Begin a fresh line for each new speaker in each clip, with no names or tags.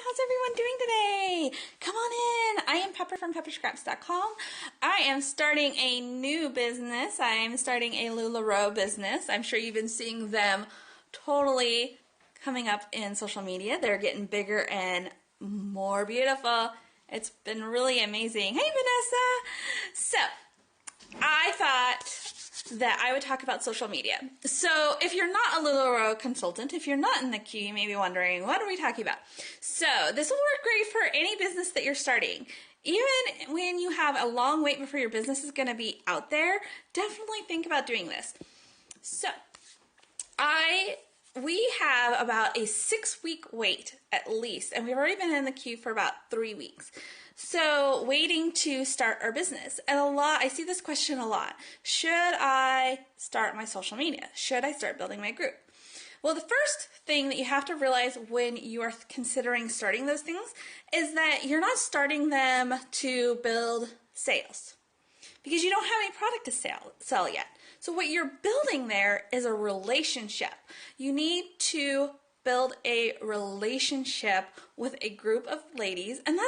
how's everyone doing today? Come on in. I am Pepper from pepperscraps.com. I am starting a new business. I am starting a LuLaRoe business. I'm sure you've been seeing them totally coming up in social media. They're getting bigger and more beautiful. It's been really amazing. Hey, Vanessa. So, I thought that I would talk about social media. So if you're not a LuLaRoe consultant, if you're not in the queue, you may be wondering, what are we talking about? So this will work great for any business that you're starting. Even when you have a long wait before your business is going to be out there, definitely think about doing this. So we have about a 6-week wait at least, and we've already been in the queue for about 3 weeks. So waiting to start our business. And I see this question a lot. Should I start my social media? Should I start building my group? Well, the first thing that you have to realize when you are considering starting those things is that you're not starting them to build sales, because you don't have any product to sell yet. So what you're building there is a relationship. You need to build a relationship with a group of ladies, and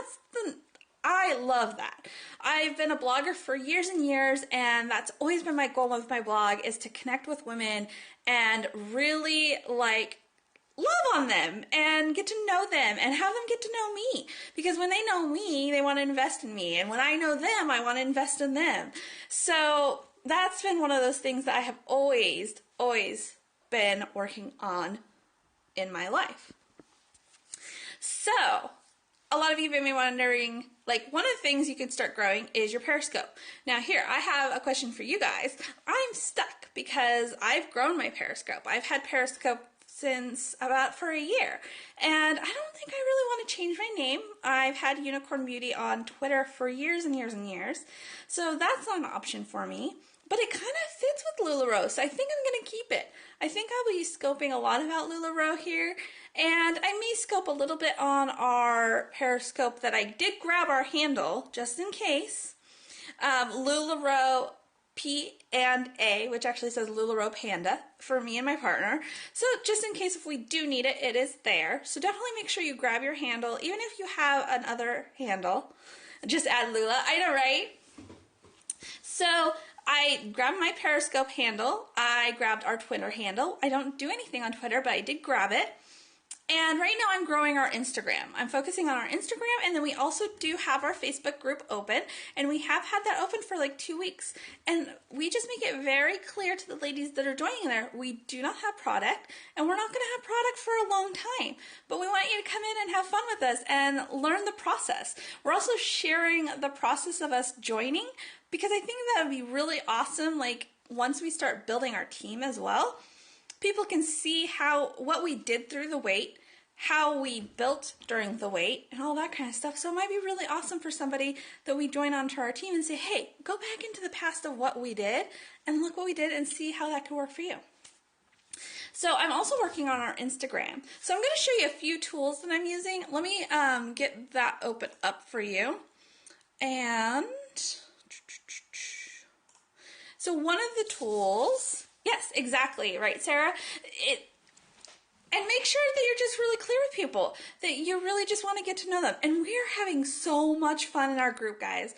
I love that. I've been a blogger for years and years, and that's always been my goal with my blog, is to connect with women and really love on them and get to know them and have them get to know me. Because when they know me, they want to invest in me. And when I know them, I want to invest in them. So that's been one of those things that I have always been working on in my life. So a lot of you may be wondering, one of the things you can start growing is your Periscope. Now here, I have a question for you guys. I'm stuck because I've grown my Periscope. I've had Periscope since about for a year, and I don't think I really want to change my name. I've had Unicorn Beauty on Twitter for years and years and years, so that's not an option for me. But it kind of fits with LuLaRoe, so I think I'm going to keep it. I think I'll be scoping a lot about LuLaRoe here, and I may scope a little bit on our Periscope that I did grab our handle, just in case. LuLaRoe P&A, which actually says LuLaRoe Panda, for me and my partner. So just in case if we do need it, it is there. So definitely make sure you grab your handle, even if you have another handle. Just add Lula. I know, right? So I grabbed my Periscope handle. I grabbed our Twitter handle. I don't do anything on Twitter, but I did grab it. And right now I'm growing our Instagram. I'm focusing on our Instagram, and then we also do have our Facebook group open, and we have had that open for 2 weeks. And we just make it very clear to the ladies that are joining there, we do not have product, and we're not going to have product for a long time. But we want you to come in and have fun with us and learn the process. We're also sharing the process of us joining, because I think that would be really awesome. Once we start building our team as well, people can see what we did through the wait, how we built during the wait, and all that kind of stuff. So it might be really awesome for somebody that we join onto our team and say, hey, go back into the past of what we did and look what we did and see how that could work for you. So I'm also working on our Instagram. So I'm going to show you a few tools that I'm using. Let me get that open up for you. And so one of the tools, yes, exactly, right, Sarah? And make sure that you're just really clear with people, that you really just want to get to know them. And we are having so much fun in our group, guys.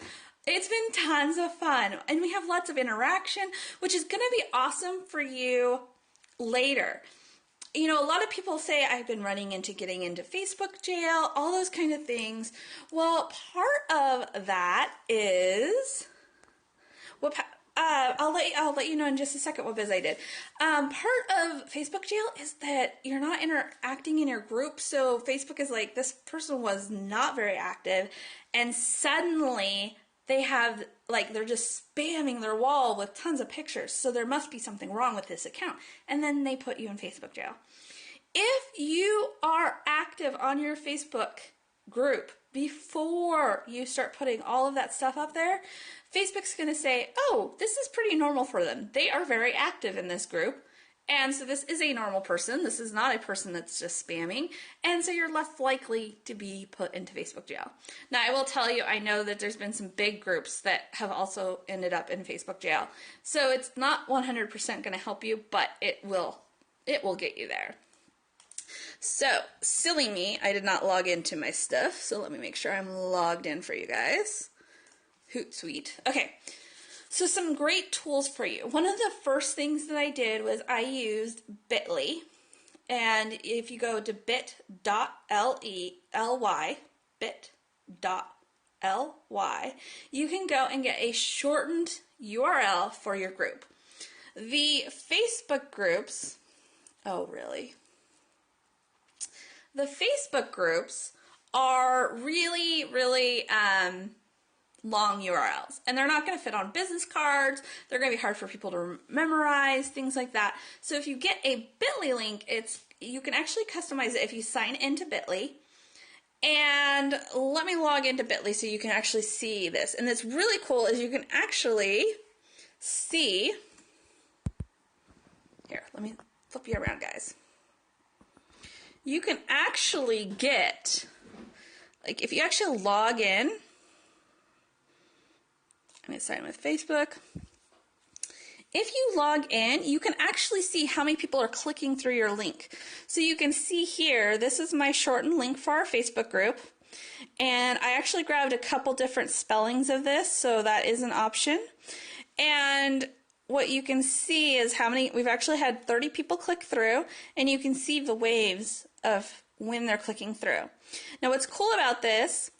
It's been tons of fun. And we have lots of interaction, which is going to be awesome for you later. A lot of people say, I've been running into getting into Facebook jail, all those kind of things. Well, part of that is I'll let you know in just a second what biz I did. Part of Facebook jail is that you're not interacting in your group. So Facebook is this person was not very active, and suddenly they have they're just spamming their wall with tons of pictures. So there must be something wrong with this account. And then they put you in Facebook jail. If you are active on your Facebook group before you start putting all of that stuff up there, Facebook's going to say, oh, this is pretty normal for them. They are very active in this group. And so this is a normal person. This is not a person that's just spamming. And so you're less likely to be put into Facebook jail. Now, I will tell you, I know that there's been some big groups that have also ended up in Facebook jail. So it's not 100% going to help you, but it will get you there. So, silly me, I did not log into my stuff, so let me make sure I'm logged in for you guys. Hootsuite. Okay, so some great tools for you. One of the first things that I did was I used Bitly, and if you go to bit.ly, bit.ly, you can go and get a shortened URL for your group. The Facebook groups, oh really? The Facebook groups are really, really long URLs, and they're not going to fit on business cards. They're going to be hard for people to memorize, things like that. So if you get a Bitly link, you can actually customize it if you sign into Bitly. And let me log into Bitly so you can actually see this. And what's really cool is you can actually see, here, let me flip you around, guys. You can actually get, like if you actually log in, I'm going to sign in with Facebook. If you log in, you can actually see how many people are clicking through your link. So you can see here, this is my shortened link for our Facebook group. And I actually grabbed a couple different spellings of this, so that is an option. And what you can see is how many, we've actually had 30 people click through, and you can see the waves of when they're clicking through. Now what's cool about this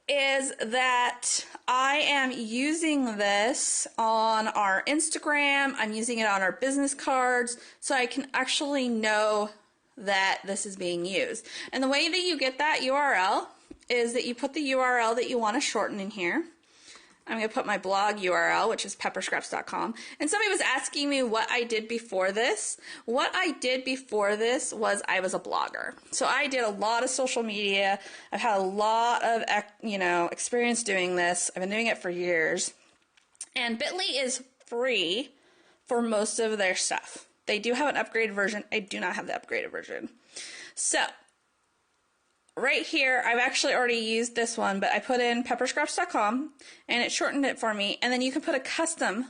is that I am using this on our Instagram, I'm using it on our business cards, so I can actually know that this is being used. And the way that you get that URL is that you put the URL that you want to shorten in here. I'm going to put my blog URL, which is pepperscraps.com. And somebody was asking me what I did before this. What I did before this was I was a blogger. So I did a lot of social media. I've had a lot of, experience doing this. I've been doing it for years. And Bitly is free for most of their stuff. They do have an upgraded version. I do not have the upgraded version. So right here, I've actually already used this one, but I put in pepperscraps.com and it shortened it for me. And then you can put a custom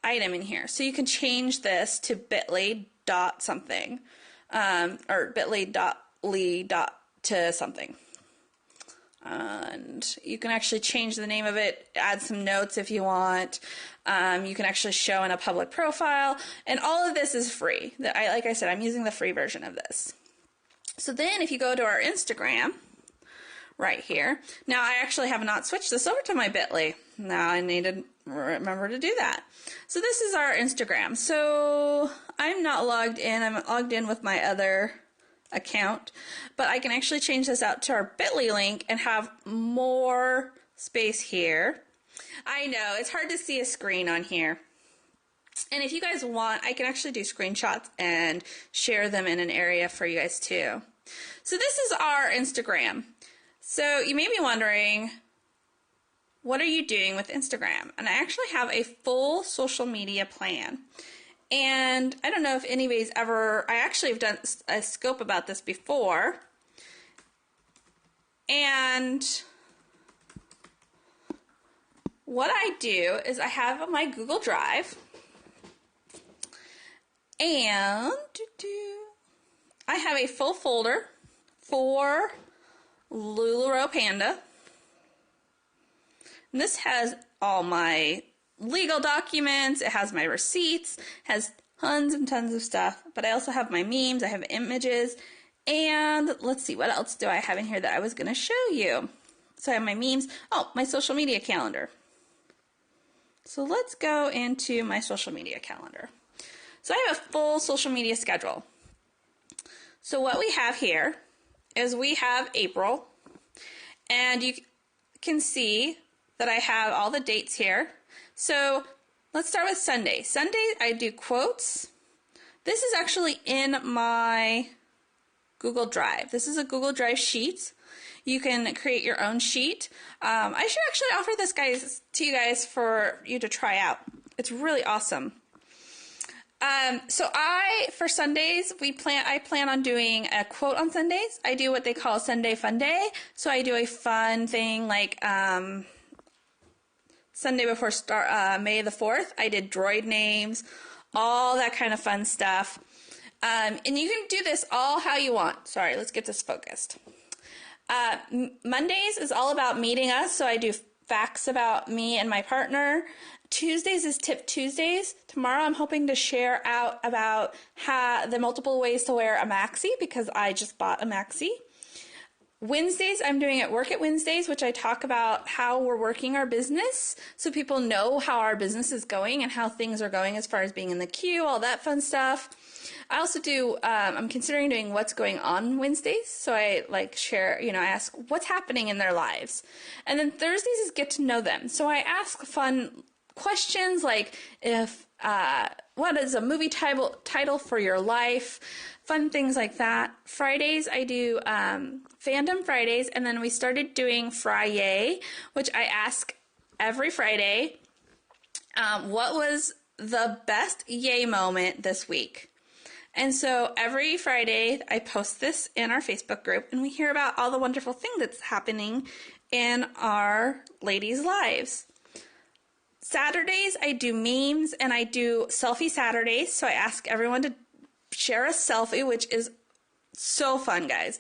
item in here. So you can change this to bit.ly dot something, or bit.ly dot to something. And you can actually change the name of it, add some notes if you want. You can actually show in a public profile, and all of this is free. Like I said, I'm using the free version of this. So then if you go to our Instagram, right here, now I actually have not switched this over to my Bitly. Now I need to remember to do that. So this is our Instagram. So I'm not logged in. I'm logged in with my other account, but I can actually change this out to our Bitly link and have more space here. I know, it's hard to see a screen on here. And if you guys want, I can actually do screenshots and share them in an area for you guys too. So this is our Instagram. So you may be wondering, what are you doing with Instagram? And I actually have a full social media plan. And I don't know if anybody's ever, I actually have done a scope about this before. And what I do is I have my Google Drive. And I have a full folder for LuLaRoe Panda. And this has all my legal documents, it has my receipts, has tons and tons of stuff. But I also have my memes, I have images, and let's see, what else do I have in here that I was going to show you? So I have my memes, my social media calendar. So let's go into my social media calendar. So I have a full social media schedule. So what we have here is we have April, and you can see that I have all the dates here. So let's start with Sunday. Sunday I do quotes. This is actually in my Google Drive. This is a Google Drive sheet. You can create your own sheet. I should actually offer this to you guys for you to try out. It's really awesome. So for Sundays, I plan on doing a quote on Sundays. I do what they call Sunday Fun Day. So I do a fun thing like, Sunday before May the 4th, I did droid names, all that kind of fun stuff. And you can do this all how you want. Sorry, let's get this focused. Mondays is all about meeting us, so I do facts about me and my partner. Tuesdays is Tip Tuesdays. Tomorrow I'm hoping to share out about the multiple ways to wear a maxi because I just bought a maxi. Wednesdays, I'm doing at Work at Wednesdays, which I talk about how we're working our business so people know how our business is going and how things are going as far as being in the queue, all that fun stuff. I also do, I'm considering doing what's going on Wednesdays. So I share, I ask what's happening in their lives. And then Thursdays is get to know them. So I ask fun questions like what is a movie title for your life? Fun things like that. Fridays, I do Fandom Fridays, and then we started doing Fry-Yay, which I ask every Friday, what was the best yay moment this week? And so every Friday, I post this in our Facebook group, and we hear about all the wonderful things that's happening in our ladies' lives. Saturdays, I do memes, and I do Selfie Saturdays, so I ask everyone to share a selfie, which is so fun, guys.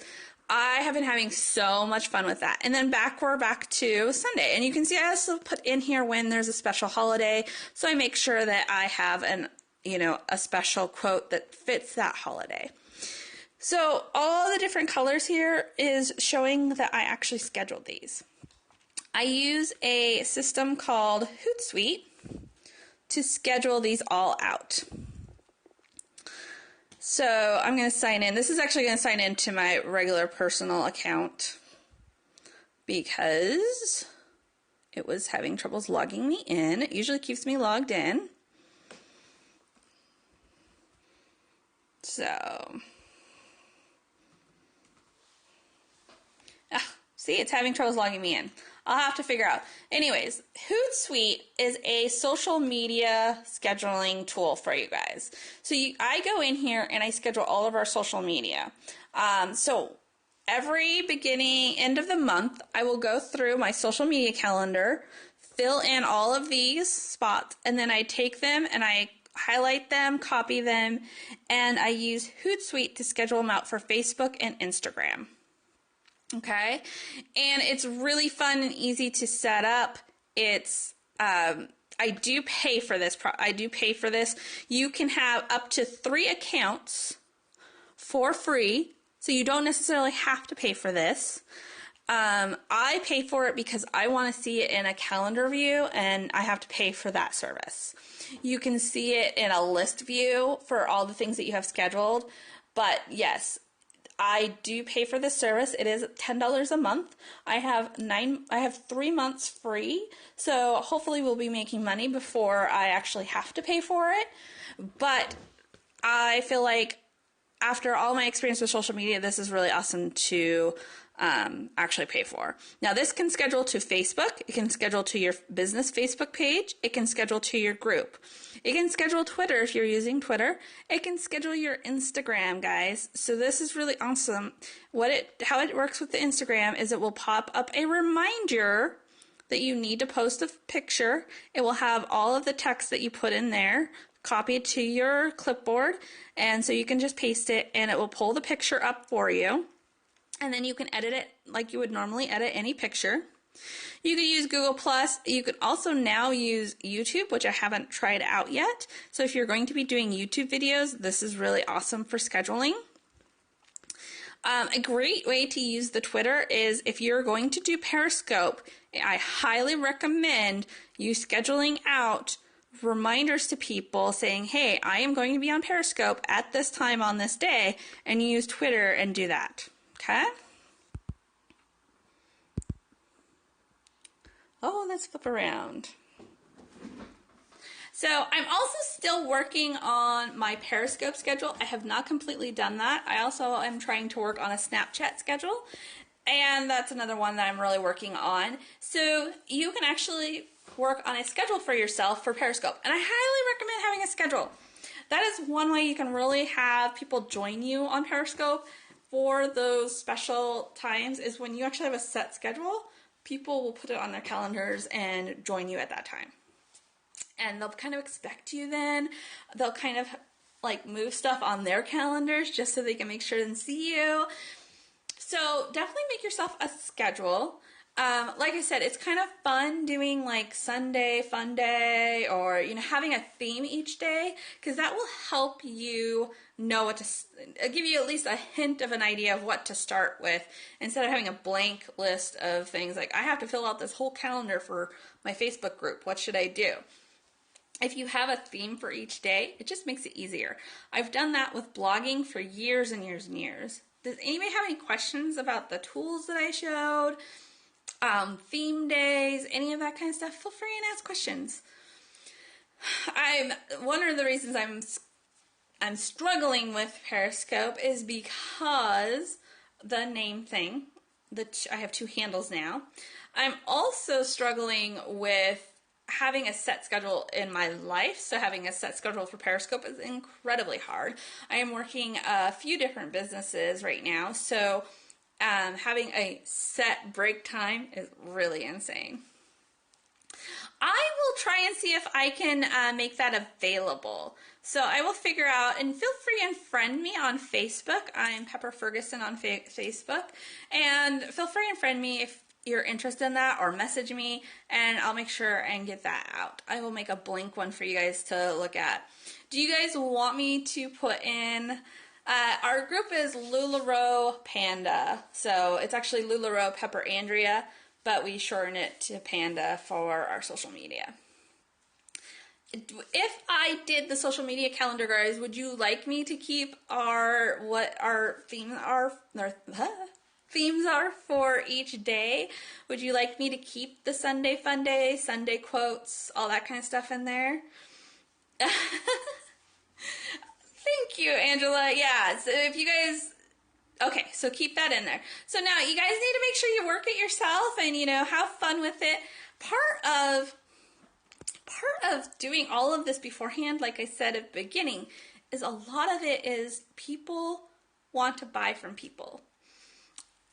I have been having so much fun with that. And then we're back to Sunday. And you can see I also put in here when there's a special holiday, so I make sure that I have a special quote that fits that holiday. So all the different colors here is showing that I actually scheduled these. I use a system called Hootsuite to schedule these all out. So I'm going to sign in. This is actually going to sign into my regular personal account because it was having troubles logging me in. It usually keeps me logged in. So, see, it's having troubles logging me in. I'll have to figure out. Anyways, Hootsuite is a social media scheduling tool for you guys. So I go in here and I schedule all of our social media. So every end of the month, I will go through my social media calendar, fill in all of these spots, and then I take them and I highlight them, copy them, and I use Hootsuite to schedule them out for Facebook and Instagram. Okay, and it's really fun and easy to set up. It's I do pay for this. You can have up to 3 accounts for free, so you don't necessarily have to pay for this. I pay for it because I want to see it in a calendar view, and I have to pay for that service. You can see it in a list view for all the things that you have scheduled, but yes, I do pay for this service. It is $10 a month. I have 3 months free, so hopefully we'll be making money before I actually have to pay for it. But I feel like after all my experience with social media, this is really awesome to actually pay for. Now, this can schedule to Facebook. It can schedule to your business Facebook page. It can schedule to your group. It can schedule Twitter if you're using Twitter. It can schedule your Instagram, guys. So this is really awesome. How it works with the Instagram is it will pop up a reminder that you need to post a picture. It will have all of the text that you put in there copied to your clipboard, and so you can just paste it and it will pull the picture up for you. And then you can edit it like you would normally edit any picture. You can use Google+. You can also now use YouTube, which I haven't tried out yet. So if you're going to be doing YouTube videos, this is really awesome for scheduling. A great way to use the Twitter is if you're going to do Periscope, I highly recommend you scheduling out reminders to people saying, hey, I am going to be on Periscope at this time on this day, and you use Twitter and do that. Okay. Oh, let's flip around. So I'm also still working on my Periscope schedule. I have not completely done that. I also am trying to work on a Snapchat schedule, and that's another one that I'm really working on. So you can actually work on a schedule for yourself for Periscope, and I highly recommend having a schedule. That is one way you can really have people join you on Periscope for those special times, is when you actually have a set schedule, people will put it on their calendars and join you at that time. And they'll kind of expect you then. They'll kind of like move stuff on their calendars just so they can make sure and see you. So definitely make yourself a schedule. Like I said, it's kind of fun doing like Sunday fun day, or having a theme each day, because that will help you know what to give you at least a hint of an idea of what to start with, instead of having a blank list of things like, I have to fill out this whole calendar for my Facebook group. What should I do? If you have a theme for each day, it just makes it easier. I've done that with blogging for years and years and years. Does anybody have any questions about the tools that I showed? Theme days, any of that kind of stuff? Feel free and ask questions. One of the reasons I'm struggling with Periscope is because the name thing. I have 2 handles now. I'm also struggling with having a set schedule in my life. So having a set schedule for Periscope is incredibly hard. I am working a few different businesses right now, so having a set break time is really insane. I will try and see if I can make that available. So I will figure out, and feel free and friend me on Facebook. I'm Pepper Ferguson on Facebook, and feel free and friend me if you're interested in that, or message me, and I'll make sure and get that out. I will make a blank one for you guys to look at. Do you guys want me to put in, our group is LuLaRoe Panda, so it's actually LuLaRoe Pepper Andrea, but we shorten it to Panda for our social media. If I did the social media calendar, guys, would you like me to keep what our themes are for each day? Would you like me to keep the Sunday fun day, Sunday quotes, all that kind of stuff in there? Thank you, Angela. Yeah, so if you guys, okay, so keep that in there. So now you guys need to make sure you work it yourself and, have fun with it. Part of doing all of this beforehand, like I said at the beginning, is a lot of it is people want to buy from people.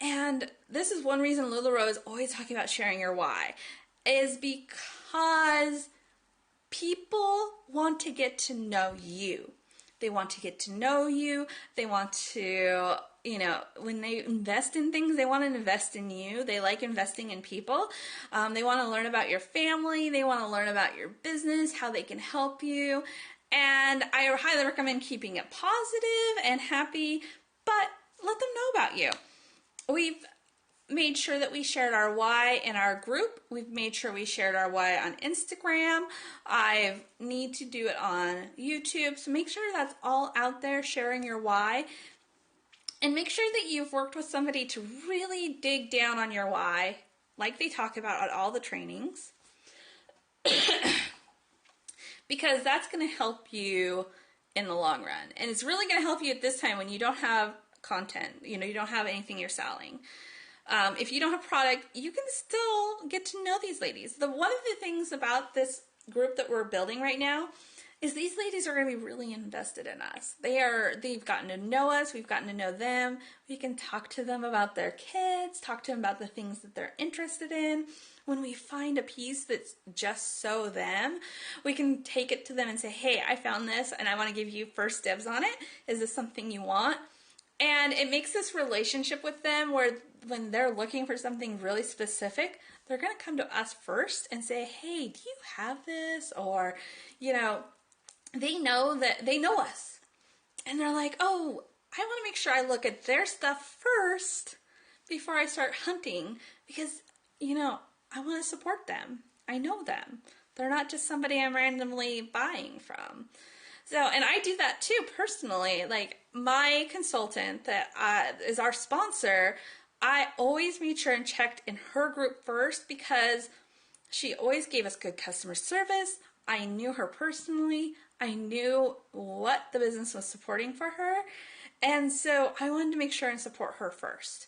And this is one reason LuLaRoe is always talking about sharing your why, is because people want to get to know you. They want to get to know you. They want to, when they invest in things, they want to invest in you. They like investing in people. They want to learn about your family. They want to learn about your business, how they can help you. And I highly recommend keeping it positive and happy, but let them know about you. We've made sure that we shared our why in our group. We've made sure we shared our why on Instagram. I need to do it on YouTube. So make sure that's all out there, sharing your why. And make sure that you've worked with somebody to really dig down on your why, like they talk about at all the trainings. Because that's going to help you in the long run. And it's really going to help you at this time when you don't have content, you don't have anything you're selling. If you don't have product, you can still get to know these ladies. One of the things about this group that we're building right now is these ladies are going to be really invested in us. They've gotten to know us. We've gotten to know them. We can talk to them about their kids, talk to them about the things that they're interested in. When we find a piece that's just so them, we can take it to them and say, hey, I found this and I want to give you first dibs on it. Is this something you want? And it makes this relationship with them where when they're looking for something really specific, they're going to come to us first and say, hey, do you have this? Or, they know us. And they're like, oh, I want to make sure I look at their stuff first before I start hunting because, I want to support them. I know them. They're not just somebody I'm randomly buying from. So, and I do that too personally. Like my consultant that is our sponsor, I always made sure and checked in her group first because she always gave us good customer service. I knew her personally. I knew what the business was supporting for her. And so I wanted to make sure and support her first.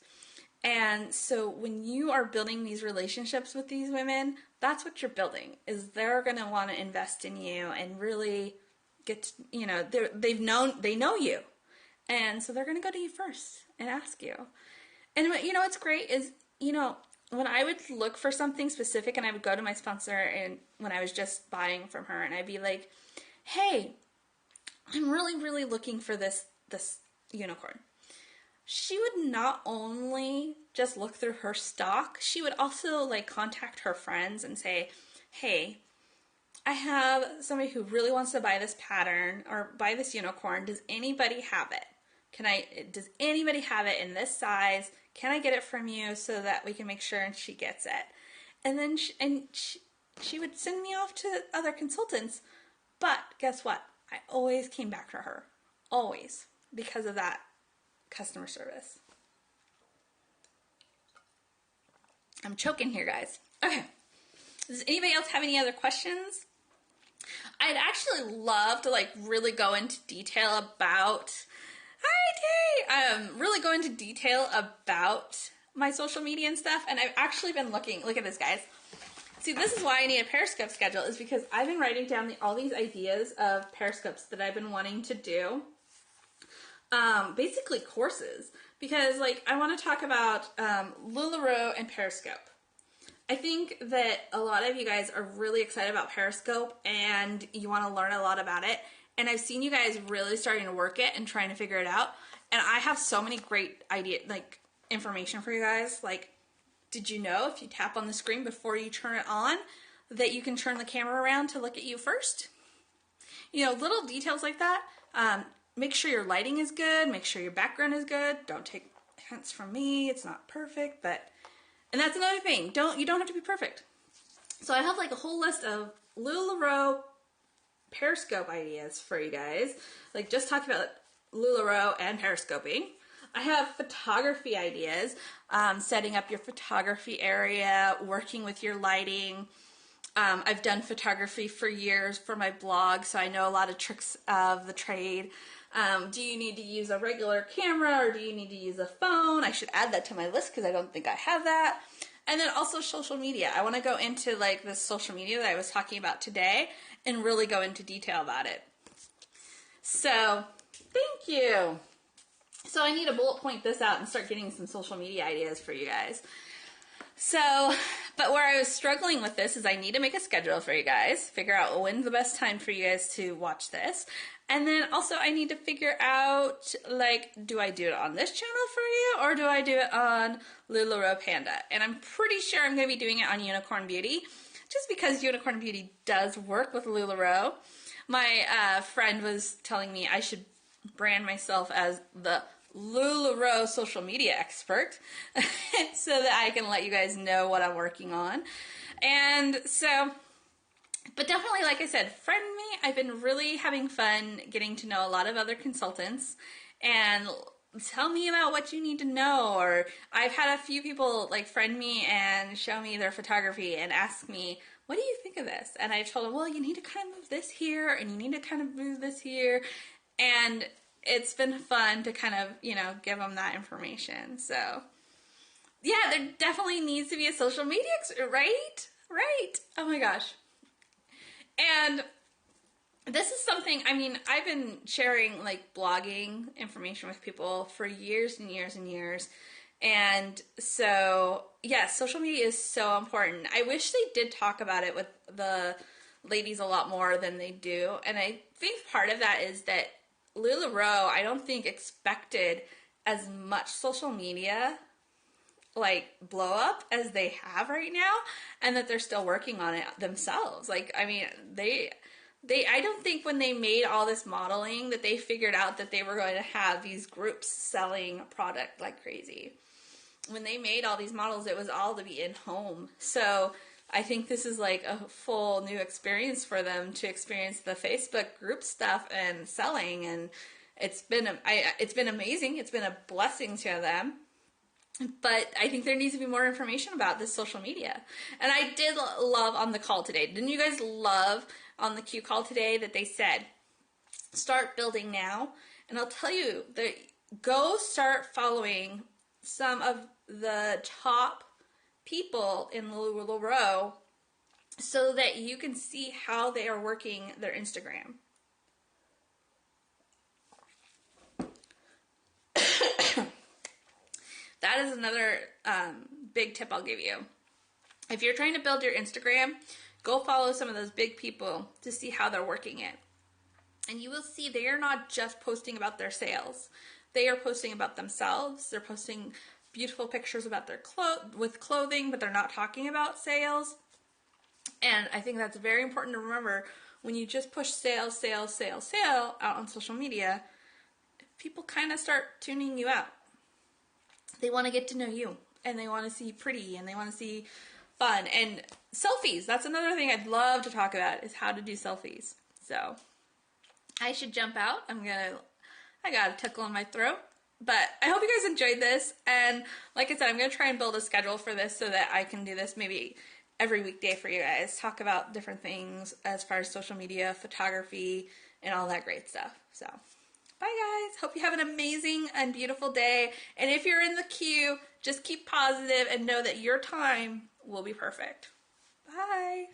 And so when you are building these relationships with these women, that's what you're building, is they're going to want to invest in you and really get to, they know you. And so they're going to go to you first and ask you. And what's great is, when I would look for something specific and I would go to my sponsor and when I was just buying from her and I'd be like, hey, I'm really, really looking for this unicorn. She would not only just look through her stock, she would also like contact her friends and say, hey, I have somebody who really wants to buy this pattern or buy this unicorn. Does anybody have it? Does anybody have it in this size? Can I get it from you so that we can make sure and she gets it? And then she would send me off to other consultants. But guess what? I always came back to her. Always. Because of that customer service. I'm choking here, guys. Okay. Does anybody else have any other questions? I'd actually love to like really go into detail about, really go into detail about my social media and stuff. And I've actually been looking, look at this, guys. See, this is why I need a Periscope schedule, is because I've been writing down all these ideas of Periscopes that I've been wanting to do. Basically courses, because like I want to talk about LuLaRoe and Periscope. I think that a lot of you guys are really excited about Periscope and you want to learn a lot about it. And I've seen you guys really starting to work it and trying to figure it out. And I have so many great information for you guys. Like, did you know if you tap on the screen before you turn it on, that you can turn the camera around to look at you first? You know, little details like that. Make sure your lighting is good. Make sure your background is good. Don't take hints from me. It's not perfect, but... And that's another thing. You don't have to be perfect. So I have like a whole list of LuLaRoe Periscope ideas for you guys. Like just talking about LuLaRoe and periscoping. I have photography ideas, setting up your photography area, working with your lighting. I've done photography for years for my blog, so I know a lot of tricks of the trade. Do you need to use a regular camera or do you need to use a phone? I should add that to my list because I don't think I have that. And then also social media. I want to go into like this social media that I was talking about today and really go into detail about it. So, thank you. So I need to bullet point this out and start getting some social media ideas for you guys. So, but where I was struggling with this is I need to make a schedule for you guys, figure out when's the best time for you guys to watch this. And then also I need to figure out, like, do I do it on this channel for you or do I do it on LuLaRoe Panda? And I'm pretty sure I'm going to be doing it on Unicorn Beauty, just because Unicorn Beauty does work with LuLaRoe. My friend was telling me I should brand myself as the LuLaRoe social media expert so that I can let you guys know what I'm working on. And so, but definitely, like I said, friend me. I've been really having fun getting to know a lot of other consultants and tell me about what you need to know. Or I've had a few people like friend me and show me their photography and ask me, what do you think of this? And I told them, well, you need to kind of move this here and you need to kind of move this here. And it's been fun to kind of, you know, give them that information. So, yeah, there definitely needs to be a social media expert, right? Right. Oh my gosh. And this is something, I mean, I've been sharing like blogging information with people for years and years and years. And so, yeah, social media is so important. I wish they did talk about it with the ladies a lot more than they do. And I think part of that is that LuLaRoe, I don't think expected as much social media like blow up as they have right now, and that they're still working on it themselves. Like, I mean, I don't think when they made all this modeling that they figured out that they were going to have these groups selling a product like crazy. When they made all these models, it was all to be in home. So I think this is like a full new experience for them to experience the Facebook group stuff and selling, and it's been amazing. It's been a blessing to them. But I think there needs to be more information about this social media. And I did love on the call today. Didn't you guys love on the Q call today that they said, start building now? And I'll tell you, go start following some of the top people in LuLaRoe so that you can see how they are working their Instagram. That is another big tip I'll give you. If you're trying to build your Instagram, go follow some of those big people to see how they're working it. And you will see they are not just posting about their sales. They are posting about themselves. They're posting beautiful pictures about their clothing, but they're not talking about sales. And I think that's very important to remember. When you just push sales, sales, sales, sale out on social media, people kind of start tuning you out. They want to get to know you, and they want to see pretty, and they want to see fun. And selfies, that's another thing I'd love to talk about, is how to do selfies. So I should jump out. I got a tickle in my throat. But I hope you guys enjoyed this. And like I said, I'm going to try and build a schedule for this so that I can do this maybe every weekday for you guys. Talk about different things as far as social media, photography, and all that great stuff. So bye guys. Hope you have an amazing and beautiful day. And if you're in the queue, just keep positive and know that your time will be perfect. Bye.